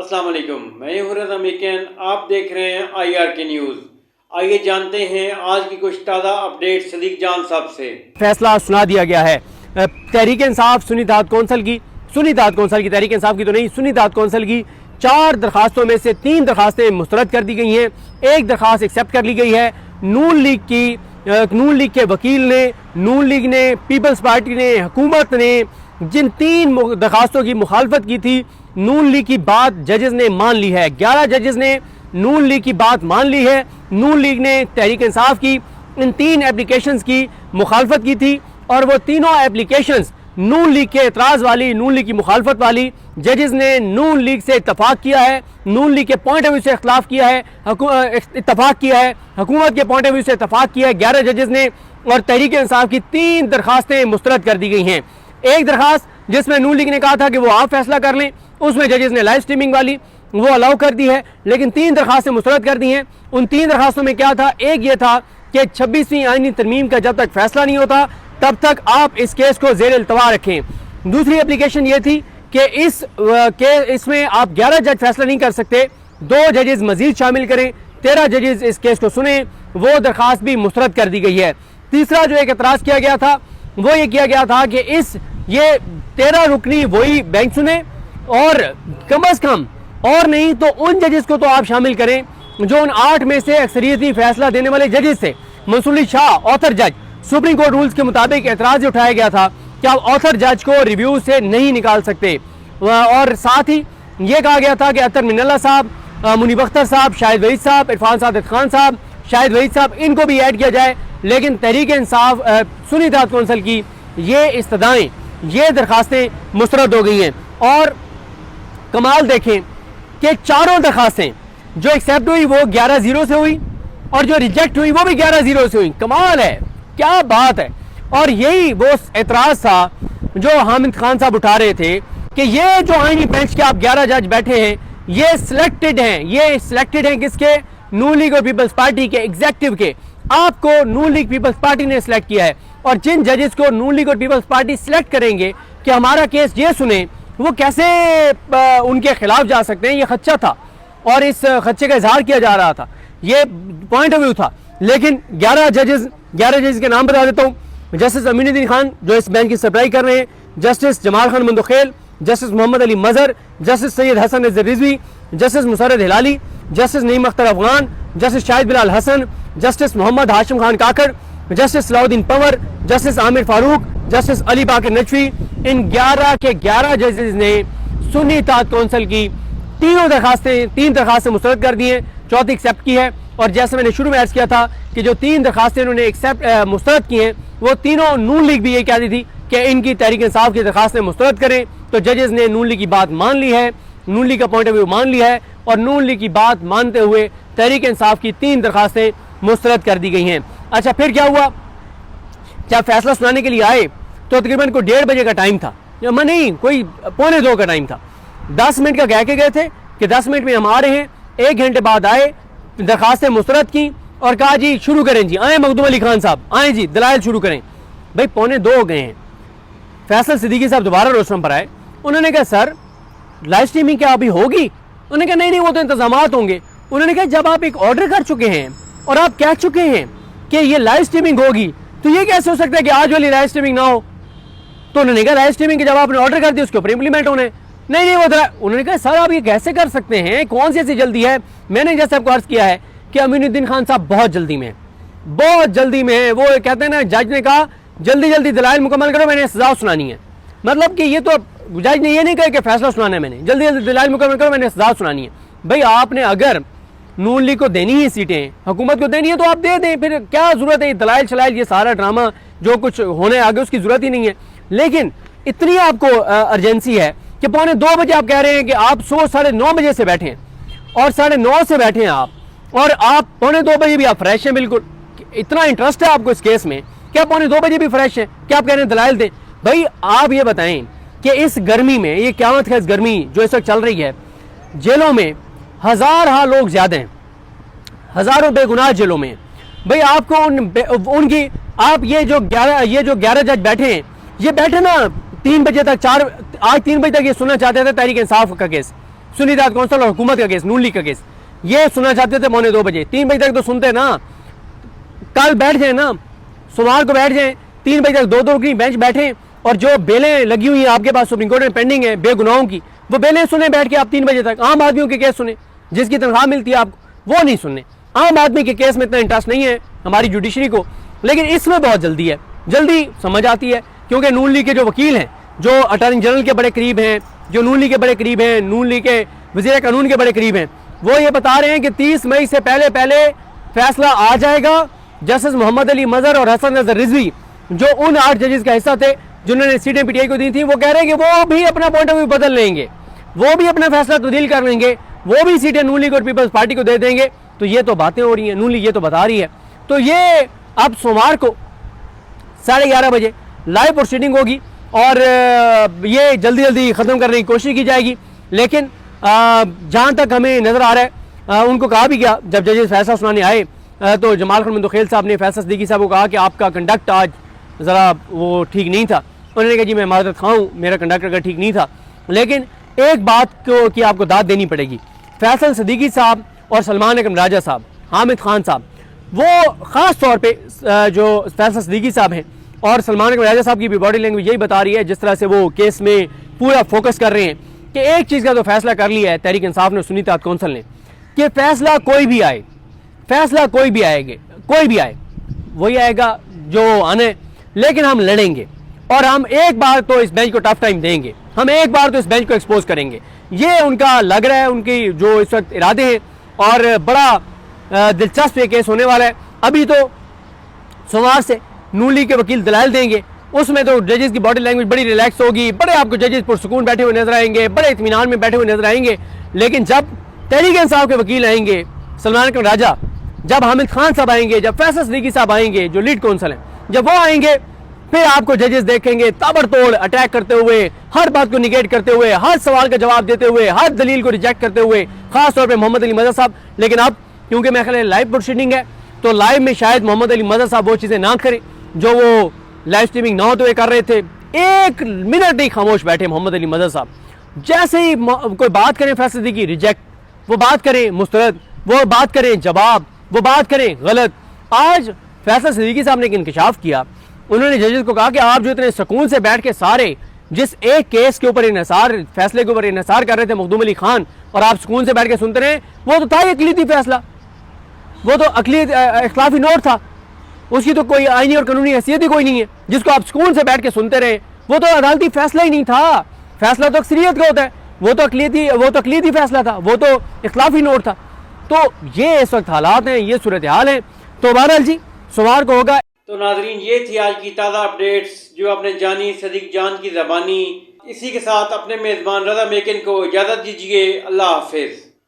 अस्सलाम वालेकुम, मैं हूं रज़ा मीकन। आप देख रहे हैं IRK न्यूज़। आइए जानते हैं आज की कुछ ताज़ा अपडेट सदीक जान साहब से। फैसला सुना दिया गया है तहरीक इंसाफ सुन्नी इत्तेहाद कौंसिल की तहरीक इंसाफ की तो नहीं, सुन्नी इत्तेहाद कौंसिल की 4 दरखास्तों में से 3 दरखास्तें मुस्तरद कर दी गई हैं, 1 दरखास्त एक्सेप्ट कर ली गई है। नून लीग के वकील ने, नून लीग ने, पीपल्स पार्टी ने, हुकूमत ने जिन 3 दरखास्तों की मुखालफत की थी, नून लीग की बात जजेस ने मान ली है। 11 जजेस ने नून लीग की बात मान ली है। नून लीग ने तहरीक इंसाफ की इन 3 एप्लीकेशंस की मुखालफत की थी और वो तीनों एप्लीकेशंस नून लीग के एतराज़ वाली, नून लीग की मुखालफत वाली, जजेस ने नून लीग से इत्तफाक किया है, नून लीग के पॉइंट ऑफ व्यू से इख्तलाफ किया है, इत्तफाक किया है, हुकूमत के पॉइंट ऑफ व्यू से इत्तफाक किया है 11 जजेस ने। और तहरीक इंसाफ की 3 दरखास्तें मुस्तरद कर दी गई हैं। एक दरखास्त जिसमें नून लीग ने कहा था कि वो आप फैसला कर लें, उसमें जजेस ने लाइव स्ट्रीमिंग वाली वो अलाउ कर दी है, लेकिन 3 दरखास्तें मुस्तरद कर दी हैं। उन 3 दरखास्तों में क्या था? एक ये था कि 26वीं आईनी तरमीम का जब तक फैसला नहीं होता तब तक आप इस केस को ज़ेर इल्तवा रखें। दूसरी एप्लीकेशन ये थी कि इसमें आप 11 जज फैसला नहीं कर सकते, 2 जजेस मजीद शामिल करें, 13 जजेस इस केस को सुने, वो दरखास्त भी मुस्तरद कर दी गई है। तीसरा जो एक एतराज़ किया गया था वो ये किया गया था कि ये 13 रुकनी वही बेंच सुने और कम अज़ कम और नहीं तो उन जजेस को तो आप शामिल करें जो उन 8 में से अक्सरियती फैसला देने वाले जजेस थे। मंसूर अली शाह ऑथर जज, सुप्रीम कोर्ट रूल्स के मुताबिक एतराज़ उठाया गया था कि आप ऑथर जज को रिव्यू से नहीं निकाल सकते। और साथ ही ये कहा गया था कि अतर मिनल्ला साहब, मुनीब अख्तर साहब, शाहिद वहीद साहब, इरफान सादिक खान साहब, शाहिद वहीद साहब, इनको भी ऐड किया जाए। लेकिन तहरीक इंसाफ सुन्नी इत्तेहाद कौंसिल की ये इस्तदाएँ, ये दरखास्तें मुस्तरद हो गई हैं। और कमाल देखें कि 4 दरखास्तें जो एक्सेप्ट हुई वो 11-0 से हुई और जो रिजेक्ट हुई वो भी 11-0 से हुई। कमाल है, क्या बात है। और यही वो एतराज़ था जो हामिद खान साहब उठा रहे थे कि ये जो आईनी बेंच के आप 11 जज बैठे हैं ये सिलेक्टेड हैं किसके? नून लीग और पीपल्स पार्टी के एग्जेक्टिव के। आपको नून लीग पीपल्स पार्टी ने सिलेक्ट किया है और जिन जजेस को नून लीग और पीपल्स पार्टी सिलेक्ट करेंगे कि हमारा केस ये सुने, वो कैसे उनके खिलाफ जा सकते हैं? ये खदशा था और इस खदशे का इजहार किया जा रहा था, ये पॉइंट ऑफ व्यू था। लेकिन 11 जजेस के नाम बता देता हूँ। जस्टिस अमीनुद्दीन खान जो इस बेंच की सप्लाई कर रहे हैं, justice Jamal Khan Mandokhel, justice Mohammad Ali Mazhar, justice Syed Hasan Rizvi, justice Musarrat Hilali, justice Naeem Akhtar Afghan, justice Shahid Bilal Hasan, justice Mohammad Hashim Khan Kakar, justice Salahuddin Panhwar, justice Amir Farooq, justice Ali Baqar Naqvi, इन 11 के 11 जजेस ने सुन्नी इत्तेहाद कौंसिल की 3 दरखास्तें मुस्तरद कर दी हैं, चौथी एक्सेप्ट की है। और जैसे मैंने शुरू में अर्ज किया था कि जो 3 दरखास्तें उन्होंने मुस्तरद की हैं वो तीनों नून लीग भी ये कहती थी कि इनकी तहरीक इंसाफ की दरखास्तें मुस्तरद करें, तो जजेस ने नून लीग की बात मान ली है, नून लीग का पॉइंट ऑफ व्यू मान लिया है और नून लीग की बात मानते हुए तहरीक इंसाफ की 3 दरखास्तें मुस्तरद कर दी गई हैं। अच्छा, फिर क्या हुआ? जब फैसला सुनाने के लिए आए तो तकरीबन कोई 1:30 बजे का टाइम था, नहीं कोई 1:45 का टाइम था। 10 मिनट का कह के गए थे कि 10 मिनट में हम आ रहे हैं। 1 घंटे बाद आए, दरखास्तें मुस्तरद की और कहा जी शुरू करें, जी आए मखदूम अली खान साहब, आए जी दलाइल शुरू करें। भाई 1:45 हो गए हैं। फैसल सिद्दीकी साहब दोबारा रोस्टरम पर आए, उन्होंने कहा सर लाइव स्ट्रीमिंग क्या अभी होगी? उन्होंने कहा नहीं वो तो इंतजामात होंगे। उन्होंने कहा जब आप एक ऑर्डर कर चुके हैं और आप कह चुके हैं कि ये लाइव स्ट्रीमिंग होगी तो ये कैसे हो सकता है कि आज वाली लाइव स्ट्रीमिंग ना हो? तो उन्होंने कहा लाइव स्ट्रीमिंग के जब आपने ऑर्डर कर दिया उसके ऊपर इंप्लीमेंट होने। नहीं वो उन्होंने कहा सर आप ये कैसे कर सकते हैं, कौन सी ऐसी जल्दी है? मैंने जैसे आपको अर्ज किया है कि अमीनुद्दीन खान साहब बहुत जल्दी में है। वो कहते हैं ना, जज ने कहा जल्दी दलाइल मुकम्मल करो, मैंने सजा सुनानी है। मतलब कि ये तो जज ने ये नहीं कहा कि फैसला सुनाना है, मैंने जल्दी दलाइल मुकम्मल करो, मैंने सजा सुनानी है। भाई आपने अगर नून लीग को देनी है सीटें, हुकूमत को देनी है तो आप दे दें, फिर क्या जरूरत है दलाइल शलाइल ये सारा ड्रामा जो कुछ होने आगे उसकी जरूरत ही नहीं है। लेकिन इतनी आपको अर्जेंसी है कि 1:45 बजे आप कह रहे हैं कि आप 9:30 बजे से बैठे हैं और 9:30 से बैठे हैं आप, और आप 1:45 बजे भी आप फ्रेश हैं। बिल्कुल इतना इंटरेस्ट है आपको इस केस में क्या 1:45 बजे भी फ्रेश है? क्या आप कह रहे हैं दलाइल दें? भाई आप ये बताएं कि इस गर्मी में, ये क़यामत है इस गर्मी जो इस वक्त चल रही है, जेलों में हज़ार लोग ज्यादा हैं, हज़ारों बेगुनाह जेलों में। भाई आपको उनकी आप ये जो 11 जज बैठे हैं, ये बैठे ना 3 बजे तक, आज 3 बजे तक ये सुनना चाहते थे तहरीक इंसाफ का केस, सुन्नी इत्तेहाद कौंसिल और हुकूमत का केस, नून लीग का केस, ये सुनना चाहते थे 2:45 बजे, 3 बजे तक तो सुनते ना। कल बैठ जाए ना, सोमवार को बैठ जाए, 3 बजे तक 2-2 की बेंच बैठे और जो बेलें लगी हुई हैं आपके पास सुप्रीम कोर्ट में पेंडिंग है बेगुनाहों की, वो बेलें सुने बैठ के आप 3 बजे तक। आम आदमियों के केस सुने, जिसकी तनख्वाह मिलती है आपको, वो नहीं सुनने। आम आदमी के केस में इतना इंटरेस्ट नहीं है हमारी जुडिशरी को, लेकिन इसमें बहुत जल्दी है, जल्दी समझ आती है, क्योंकि नून लीग के जो वकील हैं, जो अटॉर्नी जनरल के बड़े करीब हैं, जो नून लीग के बड़े करीब हैं, नून लीग के वज़ीर कानून के बड़े करीब हैं, वो ये बता रहे हैं कि 30 मई से पहले पहले फैसला आ जाएगा। जस्टिस मोहम्मद अली मजहर और हसन नजर रिजवी, जो उन 8 जजेस का हिस्सा थे जिन्होंने सीटें पीटीआई को दी थी, वो कह रहे हैं कि वो भी अपना पॉइंट ऑफ व्यू बदल लेंगे, वो भी अपना फैसला तब्दील कर लेंगे, वो भी सीटें नून लीग और पीपल्स पार्टी को दे देंगे। तो ये तो बातें हो रही हैं, नून लीग ये तो बता रही है। तो ये अब सोमवार को 11:30 बजे लाइव प्रोसीडिंग होगी और ये जल्दी जल्दी ख़त्म करने की कोशिश की जाएगी। लेकिन जहाँ तक हमें नज़र आ रहा है, उनको कहा भी गया जब जजेस फैसला सुनाने आए, तो जमाल खान मंदोखेल साहब ने फैसला सिद्दीकी साहब को कहा कि आपका कंडक्ट आज ज़रा वो ठीक नहीं था। उन्होंने कहा जी मैं माजरत खाऊँ, मेरा कंडक्ट अगर ठीक नहीं था। लेकिन एक बात को कि आपको दाद देनी पड़ेगी, फैसल सिद्दीकी साहब और सलमान अकरम राजा साहब, हामिद खान साहब, वो ख़ास तौर पे जो फैसल सिद्दीकी साहब हैं और सलमान अकरम राजा साहब की भी बॉडी लैंग्वेज यही बता रही है, जिस तरह से वो केस में पूरा फोकस कर रहे हैं कि एक चीज़ का तो फैसला कर लिया है तहरीक इंसाफ ने, सुन्नी इत्तेहाद कौंसिल ने, कि फैसला कोई भी आए, फैसला कोई भी आएगा, कोई भी आए, वही आएगा जो आने, लेकिन हम लड़ेंगे और हम एक बार तो इस बेंच को टफ टाइम देंगे, हम एक बार तो इस बेंच को एक्सपोज करेंगे। ये उनका लग रहा है, उनकी जो इस वक्त इरादे हैं, और बड़ा दिलचस्प ये केस होने वाला है। अभी तो सोमवार से नून लीग के वकील दलाइल देंगे, उसमें तो जजेस की बॉडी लैंग्वेज बड़ी रिलैक्स होगी, बड़े आपको जजेस पुरसुकून बैठे हुए नजर आएंगे, बड़े इत्मीनान में बैठे हुए नजर आएंगे। लेकिन जब तहरीक इंसाफ के वकील आएंगे, सलमान अकरम राजा, जब हामिद खान साहब आएंगे, जब फैसल सिद्दीकी साहब आएंगे जो लीड कौंसल हैं, जब वो आएंगे, फिर आपको जजेस देखेंगे ताबड़तोड़ अटैक करते हुए, हर बात को निगेट करते हुए, हर सवाल का जवाब देते हुए, हर दलील को रिजेक्ट करते हुए, खास तौर पे मोहम्मद अली मजहर साहब। लेकिन अब क्योंकि मैं ख्याल लाइव प्रोसीडिंग है, तो लाइव में शायद मोहम्मद अली मजहर साहब वो चीज़ें ना करें जो वो लाइव स्ट्रीमिंग ना होते हुए कर रहे थे। 1 मिनट नहीं खामोश बैठे मोहम्मद अली मजहर साहब, जैसे ही कोई बात करें फैसल सिद्दीकी रिजेक्ट, वो बात करें मुस्तरद, वो बात करें जवाब, वो बात करें गलत। आज फैसल सिद्दीकी साहब ने एक इंकशाफ किया, उन्होंने जजेस को कहा कि आप जो इतने सुकून से बैठ के सारे जिस एक केस के ऊपर इन्हिसार, फैसले के ऊपर इन्हिसार कर रहे थे मखदूम अली खान, और आप सुकून से बैठ के सुनते रहे, वो तो था ही अकलीती फैसला, वो तो इख्लाफी नोट था, उसकी तो कोई आईनी और कानूनी हैसियत ही कोई नहीं है, जिसको आप सुकून से बैठ के सुनते रहे। वो तो अदालती फैसला ही नहीं था, फैसला तो अक्सरियत का होता है, वो तो अकलीती फैसला था, वो तो इख्लाफी नोट था। तो ये इस वक्त हालात हैं, ये सूरत हाल है। तो बहरहाल जी सोमवार को होगा। तो नाजरीन, ये थी आज की ताज़ा अपडेट्स जो आपने जानी सदीक जान की ज़बानी। इसी के साथ अपने मेज़बान रज़ा मेकिन को इजाज़त दीजिए। अल्लाह हाफिज़।